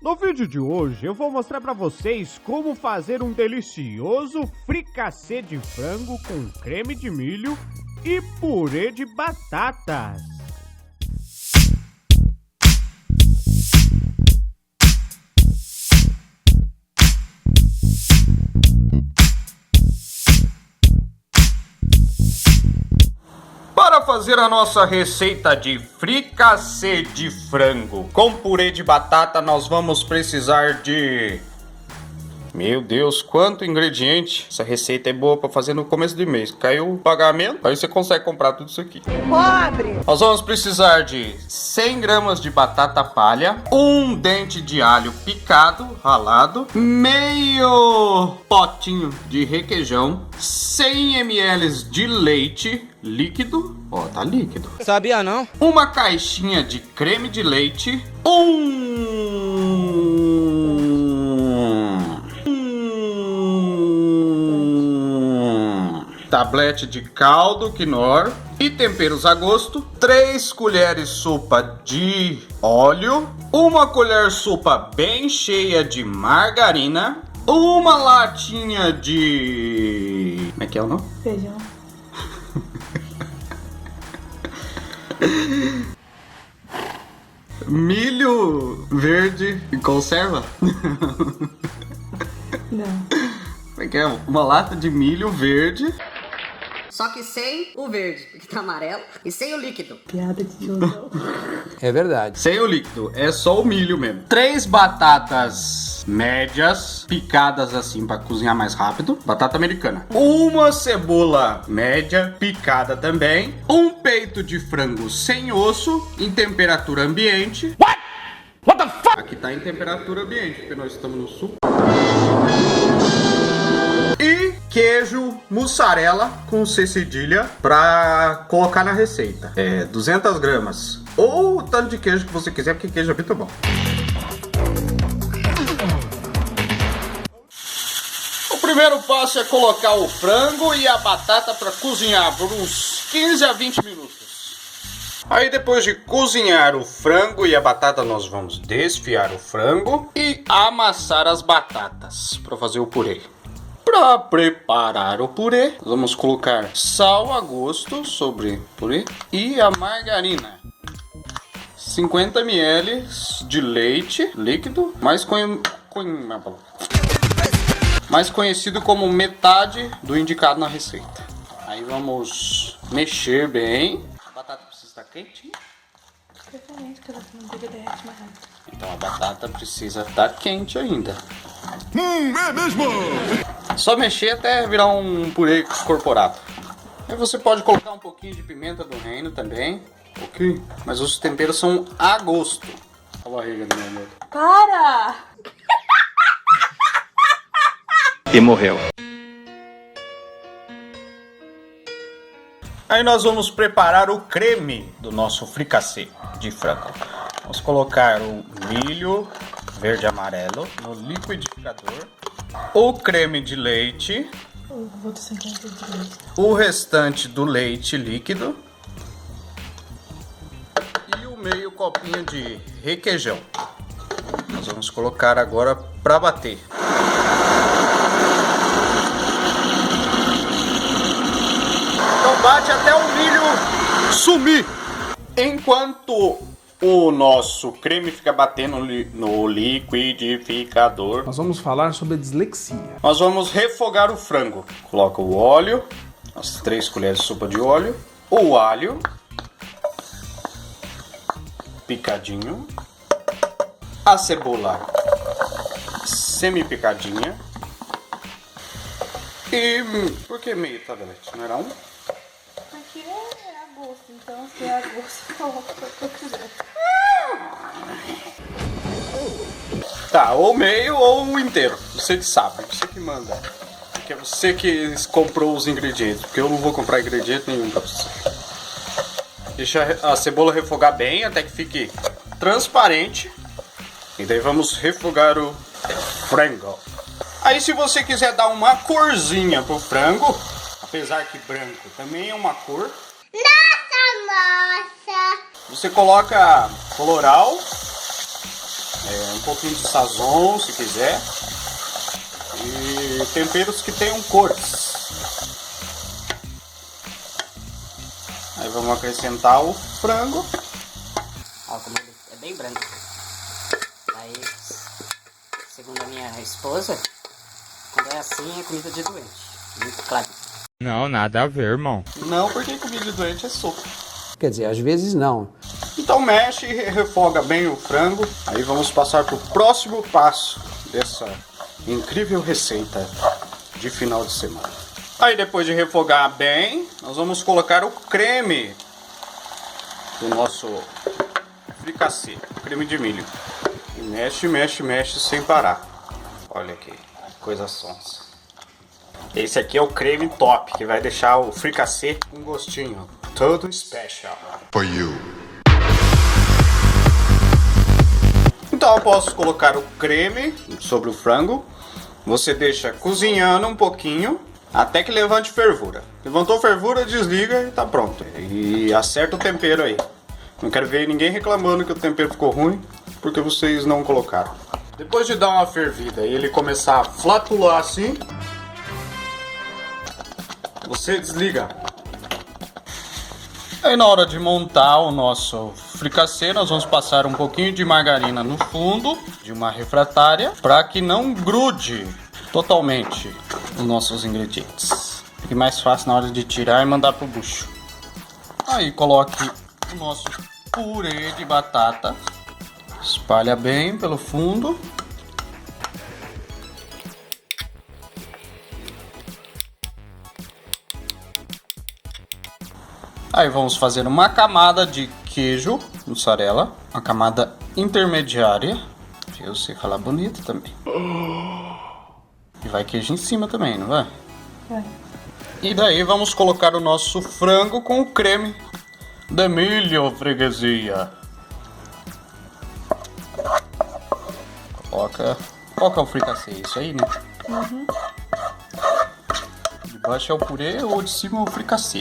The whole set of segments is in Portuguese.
No vídeo de hoje eu vou mostrar para vocês como fazer um delicioso fricassê de frango com creme de milho e purê de batatas. Para fazer a nossa receita de fricassê de frango com purê de batata, nós vamos precisar de... Meu Deus, quanto ingrediente! Essa receita é boa para fazer no começo do mês. Caiu o pagamento, aí você consegue comprar tudo isso aqui. Pobre! Nós vamos precisar de 100 gramas de batata palha, um dente de alho picado, ralado, meio potinho de requeijão, 100 ml de leite líquido, ó, tá líquido. Sabia não? Uma caixinha de creme de leite, tablete de caldo Knorr e temperos a gosto, 3 colheres sopa de óleo, uma colher sopa bem cheia de margarina, uma latinha de... Como é que é o nome? Feijão. Milho verde em conserva? Não. Como é que é? Uma lata de milho verde. Só que sem o verde, porque tá amarelo, e sem o líquido. Piada de tiozão. É verdade. Sem o líquido, é só o milho mesmo. 3 batatas médias, picadas assim para cozinhar mais rápido. Batata americana. Uma cebola média, picada também. Um peito de frango sem osso, em temperatura ambiente. What the fuck? Aqui tá em temperatura ambiente, porque nós estamos no sul. E queijo mussarela com C cedilha pra colocar na receita. 200 gramas. Ou o tanto de queijo que você quiser, porque queijo é muito bom. O primeiro passo é colocar o frango e a batata para cozinhar por uns 15 a 20 minutos. Aí depois de cozinhar o frango e a batata, nós vamos desfiar o frango e amassar as batatas para fazer o purê. Para preparar o purê, vamos colocar sal a gosto sobre o purê e a margarina. 50 ml de leite líquido, mais conhecido como metade do indicado na receita. Aí vamos mexer bem. A batata precisa estar quentinha. Preferente, porque ela não derrete mais rápido. Então a batata precisa estar quente ainda. É mesmo? Só mexer até virar um purê corporado. Aí você pode colocar um pouquinho de pimenta do reino também. Ok? Mas os temperos são a gosto. Olha a barriga do meu amigo. Para! E morreu. Aí nós vamos preparar o creme do nosso fricassê de frango. Vamos colocar o milho verde e amarelo no liquidificador, o creme de leite, Vou ter 50 de leite. o restante do leite líquido e o meio copinho de requeijão. Nós vamos colocar agora para bater. Então bate até o milho sumir. Enquanto o nosso creme fica batendo no liquidificador, Nós vamos falar sobre a dislexia. nós vamos refogar o frango. Coloca o óleo, as 3 colheres de sopa de óleo, o alho picadinho, a cebola semi-picadinha e... por que meio tablete? Não era um? Aqui é a gosto, então se é a gosto, coloca o que eu quiser. Tá, ou meio ou o inteiro. Você que sabe, você que manda. Porque é você que comprou os ingredientes. Porque eu não vou comprar ingrediente nenhum pra você. Deixa a cebola refogar bem até que fique transparente. E daí vamos refogar o frango. Aí se você quiser dar uma corzinha pro frango, apesar que branco também é uma cor. Nossa! Você coloca colorau, pouquinho de sazon, se quiser. E temperos que tenham cores. Aí vamos acrescentar o frango. Ó, como ele é bem branco. Aí, segundo a minha esposa, quando é assim é comida de doente. Muito claro. Não, nada a ver, irmão. Não, porque comida de doente é sopa. Quer dizer, às vezes não. Então mexe e refoga bem o frango. Aí vamos passar para o próximo passo dessa incrível receita de final de semana. Aí depois de refogar bem, nós vamos colocar o creme do nosso fricassê, creme de milho. E mexe, mexe, mexe sem parar. Olha aqui, coisa sonsa. Esse aqui é o creme top, que vai deixar o fricassê com um gostinho todo special. For you. Então, após colocar o creme sobre o frango, você deixa cozinhando um pouquinho até que levante fervura. Levantou fervura, desliga e tá pronto. E acerta o tempero aí. Não quero ver ninguém reclamando que o tempero ficou ruim porque vocês não colocaram. Depois de dar uma fervida e ele começar a flatular assim, você desliga. Aí na hora de montar o nosso fricassê, nós vamos passar um pouquinho de margarina no fundo de uma refratária para que não grude totalmente os nossos ingredientes. Fique mais fácil na hora de tirar e mandar pro bucho. Aí coloque o nosso purê de batata. Espalha bem pelo fundo. Aí vamos fazer uma camada de queijo mussarela, uma camada intermediária. Eu sei falar bonito também. E vai queijo em cima também, não vai? Vai. E daí vamos colocar o nosso frango com o creme de milho, freguesia. Coloca... Qual que é o fricassê? Isso aí, né? Uhum. De baixo é o purê ou de cima é o fricassê.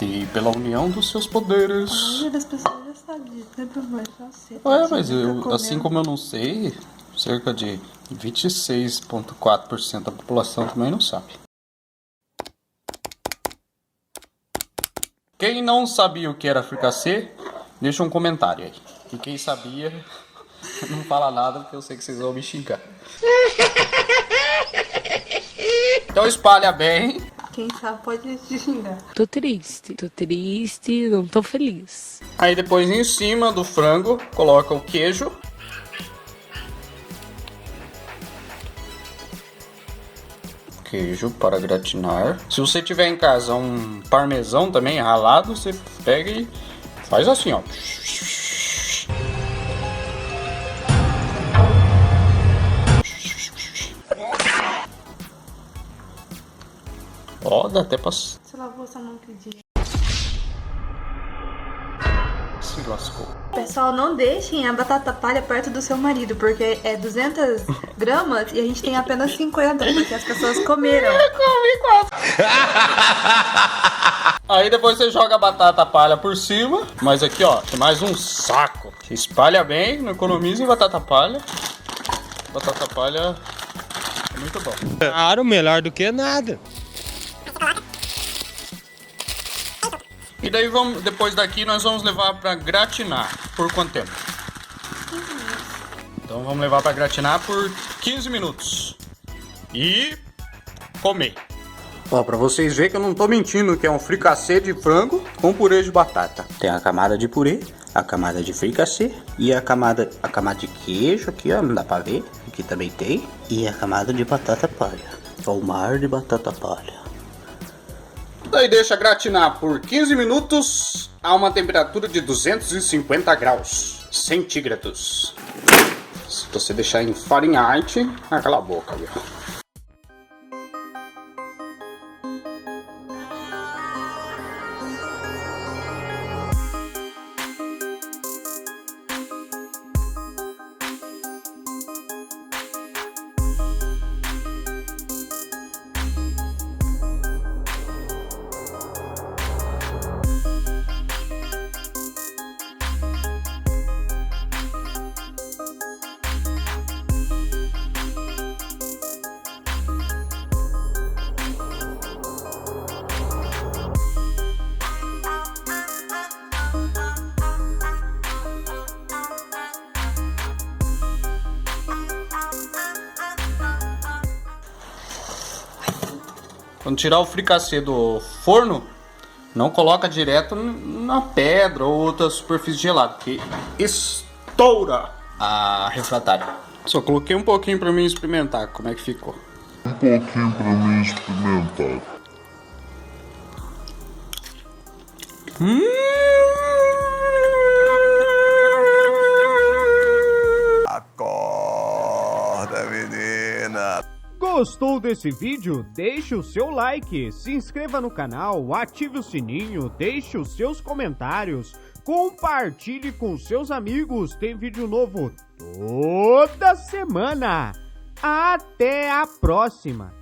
E pela união dos seus poderes. A maioria das pessoas já sabe disso, né, professor? Já sei. Ué, mas eu, assim como eu não sei, cerca de 26,4% da população também não sabe. Quem não sabia o que era fricassê, deixa um comentário aí. E quem sabia, não fala nada porque eu sei que vocês vão me xingar. Então espalha bem. Quem sabe pode te xingar. Tô triste, não tô feliz. Aí depois em cima do frango, coloca o queijo. Queijo para gratinar. Se você tiver em casa um parmesão também ralado, você pega e faz assim, ó. Ó, dá até pra... Se Você lavou sua mão que dia. lascou. Pessoal, não deixem a batata palha perto do seu marido, porque é 200 gramas e a gente tem apenas 50, porque as pessoas comeram. Eu comi 4. Aí depois você joga a batata palha por cima. Mas aqui, ó, tem mais um saco. Espalha bem, não economize em batata palha. Batata palha é muito bom. Claro, melhor do que nada. E daí vamos, depois daqui nós vamos levar para gratinar. Por quanto tempo? 15 minutos. Então vamos levar para gratinar por 15 minutos. E comer. Ó, pra vocês verem que eu não tô mentindo, que é um fricassê de frango com purê de batata. Tem a camada de purê, a camada de fricassê e a camada de queijo aqui, ó, não dá pra ver. Aqui também tem. E a camada de batata palha. Ó, o mar de batata palha. Daí deixa gratinar por 15 minutos a uma temperatura de 250 graus centígrados. Se você deixar em Fahrenheit, cala a boca, viu? Quando tirar o fricassê do forno, não coloca direto na pedra ou outra superfície gelada, porque estoura a refratária. Só coloquei um pouquinho pra mim experimentar como é que ficou. Acorda, menina. Gostou desse vídeo? Deixe o seu like, se inscreva no canal, ative o sininho, deixe os seus comentários, compartilhe com seus amigos, tem vídeo novo toda semana. Até a próxima!